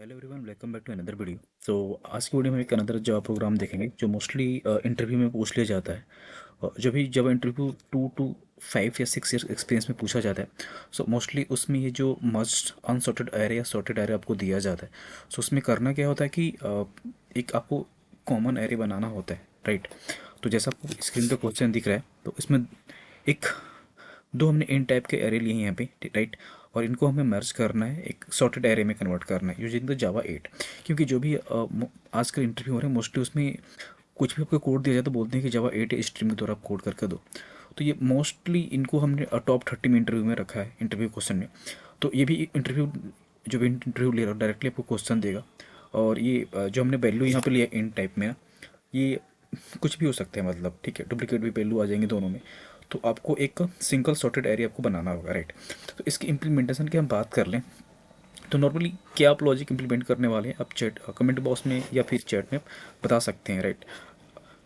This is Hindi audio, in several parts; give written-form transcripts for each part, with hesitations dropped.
Hello everyone, welcome back to another video. आज की वीडियो में एक अनदर जॉब प्रोग्राम देखेंगे जो मोस्टली इंटरव्यू में पूछ लिया जाता है। जब इंटरव्यू 2 to 5 या 6 ईयर एक्सपीरियंस में पूछा जाता है, सो मोस्टली उसमें ये जो मस्ट अनसॉर्टेड एरे या सॉर्टेड एरे आपको दिया जाता है। सो उसमें करना क्या होता है कि एक आपको कॉमन एरे बनाना होता है, राइट। तो जैसा आपको स्क्रीन पे क्वेश्चन दिख रहा है, तो इसमें एक दो हमने इन टाइप के एरे लिए हैं यहाँ पे, राइट। और इनको हमें मर्ज करना है, एक सॉर्टेड एरे में कन्वर्ट करना है यूजिंग द जावा 8। क्योंकि जो भी आजकल इंटरव्यू हो रहे हैं मोस्टली उसमें कुछ भी आपको कोड दिया जाए तो बोलते हैं कि जावा 8 स्ट्रीम के द्वारा आप कोड करके दो। तो ये मोस्टली इनको हमने टॉप 30 में इंटरव्यू में रखा है, इंटरव्यू क्वेश्चन में। तो ये भी इंटरव्यू, जो भी इंटरव्यू ले रहा है डायरेक्टली आपको क्वेश्चन देगा। और ये जो हमने वैल्यू यहाँ पे लिया इन टाइप में, ये कुछ भी हो सकता है, मतलब ठीक है, डुप्लीकेट भी वैल्यू आ जाएंगे दोनों में। तो आपको एक सिंगल सॉर्टेड एरिया आपको बनाना होगा, राइट। तो इसकी इम्प्लीमेंटेशन की हम बात कर लें तो नॉर्मली क्या आप लॉजिक इम्प्लीमेंट करने वाले हैं, आप चैट कमेंट बॉक्स में या फिर चैट में बता सकते हैं, राइट।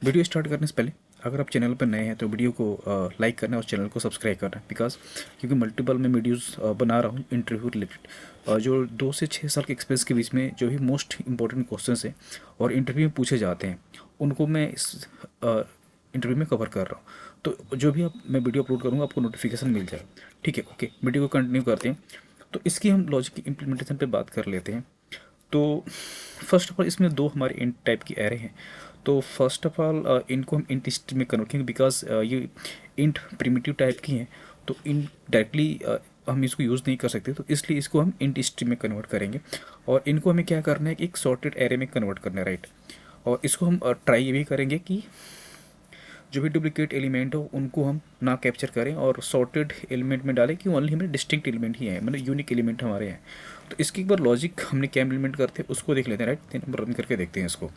वीडियो स्टार्ट करने से पहले अगर आप चैनल पर नए हैं तो वीडियो को लाइक करना और चैनल को सब्सक्राइब करना, बिकॉज क्योंकि मल्टीपल मैं वीडियोस बना रहा हूँ इंटरव्यू रिलेटेड, जो 2 से 6 साल के एक्सपीरियंस के बीच में जो भी मोस्ट इंपॉर्टेंट क्वेश्चंस हैं और इंटरव्यू में पूछे जाते हैं, उनको मैं इस इंटरव्यू में कवर कर रहा हूँ। तो जो भी मैं वीडियो अपलोड करूँगा आपको नोटिफिकेशन मिल जाएगा, ठीक है। ओके, वीडियो को कंटिन्यू करते हैं। तो इसकी हम लॉजिक की इम्प्लीमेंटेशन पे बात कर लेते हैं। तो फर्स्ट ऑफ ऑल इसमें दो हमारे इंट टाइप की एरे हैं। तो फर्स्ट ऑफ ऑल इनको हम इंट स्ट्रीम में कन्वर्ट करेंगे, बिकॉज ये इंट प्रिमिटिव टाइप की हैं। तो इन डायरेक्टली हम इसको यूज़ नहीं कर सकते, तो इसलिए इसको हम इंट स्ट्रीम में कन्वर्ट करेंगे। और इनको हमें क्या करना है कि एक सॉर्टेड एरे में कन्वर्ट करना है, राइट। और इसको हम ट्राई ये भी करेंगे कि जो भी डुप्लीकेट एलिमेंट हो उनको हम ना कैप्चर करें और सॉर्टेड एलिमेंट में डालें कि ओनली हमें डिस्टिंक्ट एलिमेंट ही है, मतलब यूनिक एलिमेंट हमारे हैं। तो इसकी एक बार लॉजिक हमने क्या इम्प्लीमेंट करते हैं उसको देख लेते हैं, राइट। 3 नंबर रन करके देखते हैं इसको।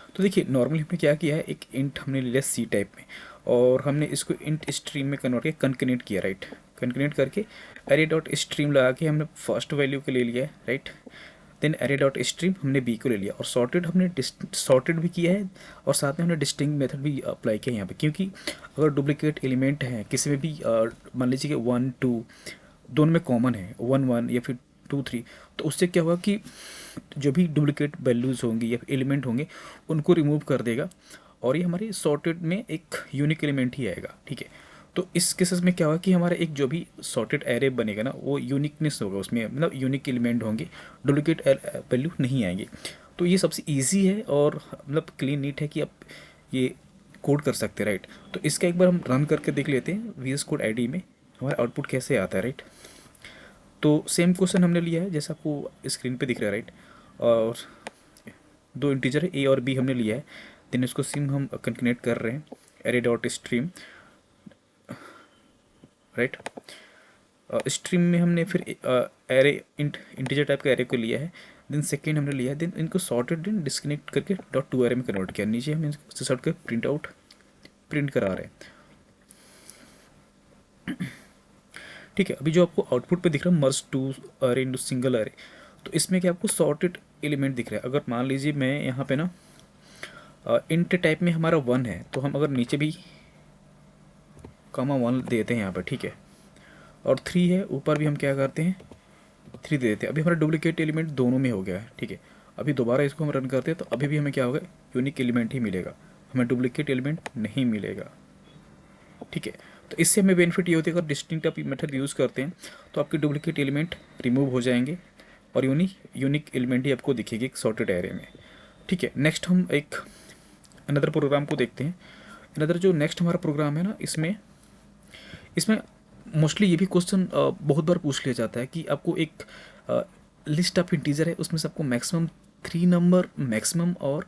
तो देखिए नॉर्मली हमने क्या किया है, एक इंट हमने ले लिया सी टाइप में और हमने इसको इंट स्ट्रीम में कन्वर्ट करके कनकनेट किया, राइट। कनकनेट करके एरे डॉट स्ट्रीम लगा के हमने फर्स्ट वैल्यू को ले लिया है, right. Then array dot stream हमने बी को ले लिया और सॉर्टेड हमने सॉर्टेड भी किया है और साथ में हमने डिस्टिंग मेथड भी अप्लाई किया है यहाँ पे। क्योंकि अगर डुप्लीकेट एलिमेंट है किसी में भी, मान लीजिए कि 1 2 दोनों में कॉमन है, 1 1 या फिर 2 3, तो उससे क्या होगा कि जो भी डुप्लीकेट वैल्यूज़ होंगी या एलिमेंट होंगे उनको रिमूव कर देगा और ये हमारी सॉर्टेड में एक यूनिक एलिमेंट ही आएगा, ठीक है। तो इस केसेस में क्या होगा कि हमारा एक जो भी सॉर्टेड एरे बनेगा ना, वो यूनिकनेस होगा उसमें, मतलब यूनिक एलिमेंट होंगे, डुप्लीकेट वैल्यू नहीं आएंगे। तो ये सबसे ईजी है और मतलब क्लीन नीट है कि आप ये कोड कर सकते हैं, राइट। तो इसका एक बार हम रन करके देख लेते हैं वी एस कोड आई में हमारा आउटपुट कैसे आता है, राइट। तो सेम क्वेश्चन हमने लिया है जैसा आपको स्क्रीन पे दिख रहा है, राइट। और दो इंटीजर है ए और बी हमने लिया है। देन इसको सिम हम कंकनेट कर रहे हैं array dot stream, right. Stream में हमने फिर एरे इंटीजर टाइप का एरे को लिया है। देन सेकेंड हमने लिया है, देन इनको सॉर्टेड देन डिस्कनेक्ट करके डॉट टू एरे में कन्वर्ट किया। नीचे हम इसको सॉर्ट कर प्रिंट आउट प्रिंट करा रहे हैं, ठीक है। अभी जो आपको आउटपुट पे दिख रहा है मर्ज टू अरे इंटू सिंगल अरे, तो इसमें क्या आपको सॉर्टेड एलिमेंट दिख रहा है। अगर मान लीजिए मैं यहाँ पे ना इंट टाइप में हमारा 1 है, तो हम अगर नीचे भी कामा 1 देते हैं यहाँ पर, ठीक है। और 3 है ऊपर भी हम क्या करते हैं 3 दे देते हैं। अभी हमारा डुप्लीकेट एलिमेंट दोनों में हो गया है, ठीक है। अभी दोबारा इसको हम रन करते हैं तो अभी भी हमें क्या होगा, यूनिक एलिमेंट ही मिलेगा, हमें डुप्लीकेट एलिमेंट नहीं मिलेगा, ठीक है। तो इससे हमें बेनिफिट ये होती है अगर डिस्टिंक्ट आप मेथड यूज़ करते हैं तो आपके डुप्लीकेट एलिमेंट रिमूव हो जाएंगे और यूनिक एलिमेंट ही आपको दिखेगी एक सॉर्टेड एरे में, ठीक है। नेक्स्ट हम एक अनदर प्रोग्राम को देखते हैं। अनदर जो नेक्स्ट हमारा प्रोग्राम है ना, इसमें इसमें मोस्टली ये भी क्वेश्चन बहुत बार पूछ लिया जाता है कि आपको एक लिस्ट ऑफ इंटीजर है, उसमें से आपको मैक्सिमम 3 नंबर मैक्सिमम और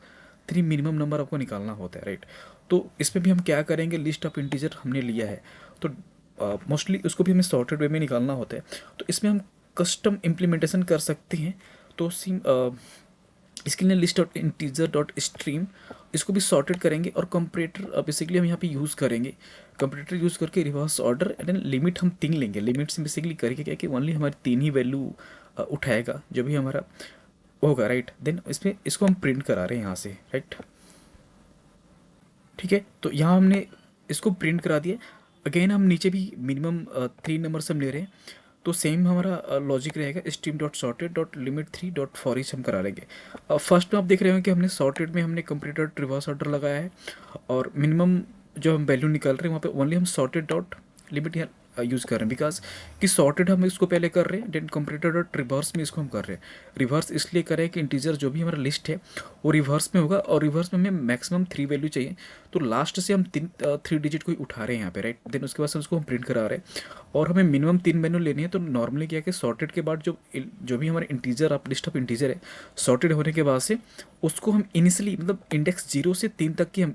3 मिनिमम नंबर आपको निकालना होता है, राइट। तो इसमें भी हम क्या करेंगे, लिस्ट ऑफ इंटीजर हमने लिया है तो मोस्टली उसको भी हमें सॉर्टेड वे में निकालना होता है। तो इसमें हम कस्टम इम्प्लीमेंटेशन कर सकते हैं। तो इसके लिए list dot integer dot stream इसको भी सॉर्टेड करेंगे और कंपरेटर बेसिकली हम यहाँ पे यूज़ करेंगे। कंपरेटर यूज़ करके रिवर्स ऑर्डर एंड लिमिट हम 3 लेंगे। लिमिट से बेसिकली करके क्या कि ओनली हमारी 3 ही वैल्यू उठाएगा जो भी हमारा होगा, राइट। देन इसमें इसको हम प्रिंट करा रहे हैं यहाँ से, राइट, ठीक है। तो यहाँ हमने इसको प्रिंट करा दिया। अगेन हम नीचे भी मिनिमम 3 नंबर से हम ले रहे हैं। तो सेम हमारा लॉजिक रहेगा, stream dot sorted dot limit three dot for each हम करा लेंगे। फर्स्ट में आप देख रहे हो कि हमने सॉर्टेड में हमने कंप्लीटेड रिवर्स ऑर्डर लगाया है, और मिनिमम जो हम वैल्यू निकाल रहे हैं वहाँ पे ओनली हम सॉर्टेड डॉट लिमिट यहाँ यूज़ कर रहे हैं, बिकॉज कि सॉर्टेड हम इसको पहले कर रहे हैं, देन कंप्लीटेड डॉट रिवर्स में इसको हम कर रहे हैं। रिवर्स इसलिए कर रहे हैं कि इंटीजर जो भी हमारा लिस्ट है वो रिवर्स में होगा, और रिवर्स में हमें मैक्सिमम 3 वैल्यू चाहिए। तो लास्ट से हम 3 डिजिट को ही उठा रहे हैं यहाँ पे, राइट। देन उसके बाद से उसको हम प्रिंट करा रहे हैं, और हमें मिनिमम 3 वैल्यू लेनी है। तो नॉर्मली क्या है कि सॉर्टेड के बाद जो भी हमारे इंटीजर आप लिस्ट ऑफ इंटीजर है, सॉर्टेड होने के बाद से उसको हम इनिशियली मतलब इंडेक्स 0 से 3 तक की हम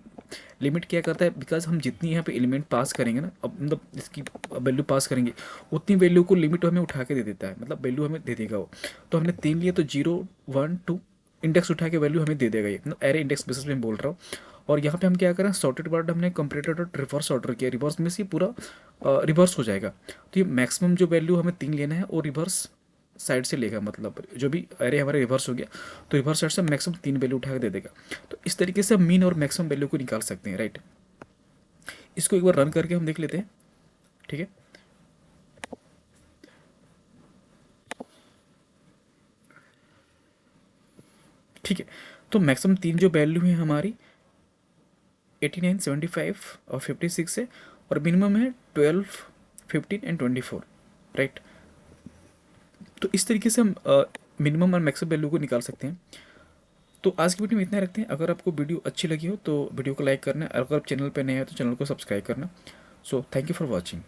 लिमिट क्या करता है, बिकॉज हम जितनी यहाँ पे एलिमेंट पास करेंगे ना, अब मतलब इसकी वैल्यू पास करेंगे, उतनी वैल्यू को लिमिट हमें उठा के दे देता है, मतलब वैल्यू हमें दे देगा वो। तो हमने 3 लिए तो 0 1 2 इंडेक्स उठा के वैल्यू हमें दे देगा ये, मतलब एरे इंडेक्स बेसिस पे मैं बोल रहा हूँ। और यहाँ पे हम क्या करें, सॉर्टेड वर्ड हमने कंप्लीटेड और रिवर्स ऑर्डर किया, रिवर्स में से पूरा रिवर्स हो जाएगा। तो ये मैक्सिमम जो वैल्यू हमें 3 लेना है, और रिवर्स साइड से लेगा, मतलब जो भी एरे हमारे रिवर्स हो गया तो रिवर्स साइड से मैक्सिमम 3 वैल्यू उठा के दे देगा। तो इस तरीके से हम मीन और मैक्सिमम वैल्यू को निकाल सकते हैं, राइट। इसको एक बार रन करके हम देख लेते हैं, ठीक है। ठीक है, तो मैक्सिमम 3 जो वैल्यू है हमारी 89 75 और 56 है, और मिनिमम है 12 15 एंड 24, राइट। तो इस तरीके से हम मिनिमम और मैक्सिमम वैल्यू को निकाल सकते हैं। तो आज की वीडियो में इतना ही रखते हैं। अगर आपको वीडियो अच्छी लगी हो तो वीडियो को लाइक करना, अगर आप चैनल पर नए हैं तो चैनल को सब्सक्राइब करना। So thank you for watching.